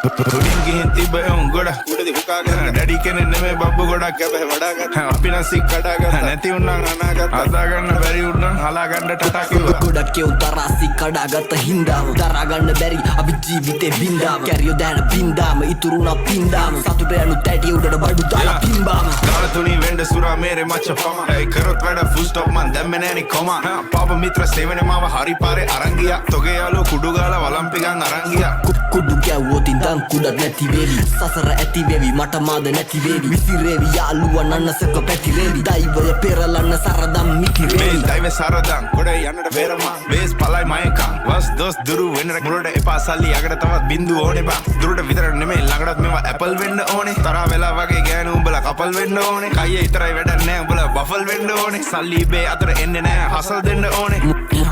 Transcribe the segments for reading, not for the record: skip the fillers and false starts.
උඩින් ගිහින් තිබ්බ එවුන් ගොඩක් උඩදී හුකාගෙන ඩැඩි කෙනෙක් නෙමෙයි බබ්බු ගොඩක් කැපේ වඩාගත්ත අපි නම් සික් කඩාගත්ත නැති උන්නම් අනාගත අදාගන්න බැරි උන්නම් හලාගන්න ටටා කිව්වා ගොඩක් ඒ තරසි කඩාගත්ත හින්දාම දරාගන්න බැරි අපි ජීවිතේ වින්දාම කැරියෝ දැන බින්දාම ඉතුරුනා පින්දාම සතුට යනු තැටි උඩට බඩු දාලා පින්බාම දාලා තුනි වෙන්න සුරා මේරේ මච්ච පම ඒ කරොත් වැඩ ෆුල් ස්ටොප් මන් දැම්මේ නෑනි කොමා පාප මිත්‍ර සේවනේ මාව හරි පාරේ අරන් ගියා තොගේ යාළුවෝ කුඩු ගාලා වලම්පිකන් අරන් ගියා කුඩු ගැව්වොත් ඉඳන් කුඩක් නැති වේවි සසර ඇති වේවි මට මාද නැති වේවි විසිරේවි යාළුවා නන්නසක පැතිරේවි දෛවය පෙරලන්න සරදම් මිකිරේවි මේ දෛවය සරදම් ගොඩ යන්නට වේරමා වේස් පලයි මයකම් වස් දොස් දුරු වෙන්න මුලට එපා සල්ලි යකට තවත් බින්දු ඕනේ බා දුරට විතර නෙමෙයි ළඟටත් මේවා ඇපල් වෙන්න ඕනේ තරහ වෙලා වගේ ගෑනු උඹලා කපල් වෙන්න ඕනේ කයියේ විතරයි වැඩක් නෑ උඹලා බෆල් වෙන්න ඕනේ සල්ලි බේ අතර එන්නේ නෑ හසල් දෙන්න ඕනේ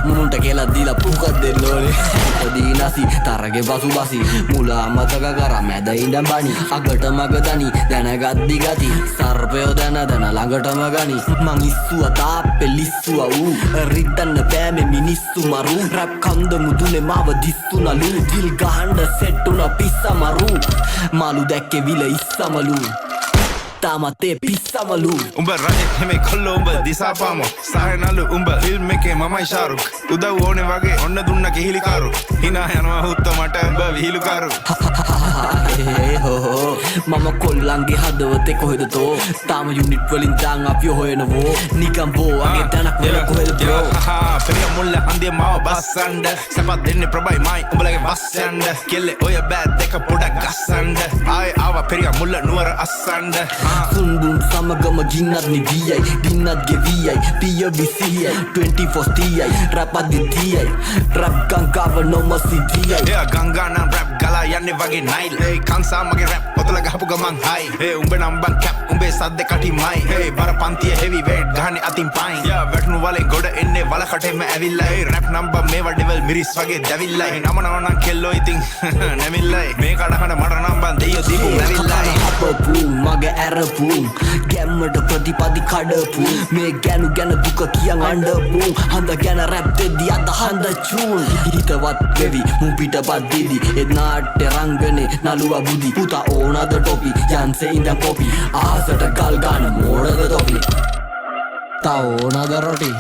මුන්ට කියලා දීලා පුකක් දෙන්න ඕනේ දීනසි තරගේ පසුබසි මුලා මතක කර මැද ඉඳන් බනි අගට මග දනි දැනගත් දිගති සර්පයෝ දැන ළඟටම ගනි මං ඉස්සුව තාප්පෙ ලිස්සුව ඌ රිද්දන්න බෑමේ මිනිස්සු මරු රැප් කන්ද මුදුනේ මාව දිස්සුනලු දිල් ගහන්ඩ සෙට්ටුන පිස්සමරු මාළු දැක්කේ විල ඉස්සමලු තාමත් ඒ පිස්සමලු උඹ රජෙක් නෙමෙයි කොල්ලෝ උඹ දිසාපාමෝ සහනලු උඹ ෆිල්ම් එකේ මමයි ශාරුක් උදව් ඕනේ වගේ ඔන්න දුන්න කිහිලිකාරු hina යනවා හුත්ත මට උඹ විහිළුකාරු මම කොල්ලන්ගේ හදවතේ කොහෙද තෝ තාම යුනිට් වලින් දාන් අපි හොයනවෝ නිකම් බෝ අගේ තනක් වෙන කොහෙද බ්‍රෝ පෙරිය මුල්ල හන්දිය මාව බස්සන්ඩ සපත් දෙන්නේ ප්‍රබයි මයි උඹලගේ බස්සන්ඩ කෙල්ලේ ඔය බෑත් දෙක පොඩක් ගස්සන්ඩ ආයේ ආවා පෙරිය මුල්ල නුවර අස්සන්ඩ සුන්බුන් සමගම ගින්නත් නිවියයි ගින්නත් ගෙවියයි පිය විසියයි 24 ස්තියයි රැප් අදිතියයි රැප් ගංගාව නොමසිදියයි එයා ගංගා නම් රැප් ගලා යන්නේ වගේ නයිල් ඒ කන්සා මගේ රැප් පොතල ගහපු ගමන් හයි ඒ උඹ නම් බන් කැප් උඹේ සද්ද කටිමයි ඒ බර පන්තිය හෙවි වේට් ගහන්නේ අතින් පයින් යා වැටුණු වලේ ගොඩ එන්නේ වලකටෙම ඇවිල්ලා ඒ රැප් නම්බර් මේවා ඩෙවල් මිරිස් වගේ දැවිල්ලා ඒ නම නම් කෙල්ලෝ ඉතින් නැමිල්ලා මේ කඩහන මට නම් බන් දෙයියෝ දීපු නැවිල්ලා අපපු මගේ ඇරපු ගැම්මට ප්‍රතිපදි කඩපු මේ ගැනු ගැන දුක කියන් අඬපු හඳ ගැන රැප් දෙද්දි අද හඳ චූන් හිතවත් වෙවි මුන් පිටපත් දිදි ඒ නාට්‍ය රංගනේ නළුවා බුදි පුතා ඕනද ටොපි යන්සේ ඉඳන් කොපි ආසට ගල් ගන්න මෝඩද තොපි තා ඕනද රොටි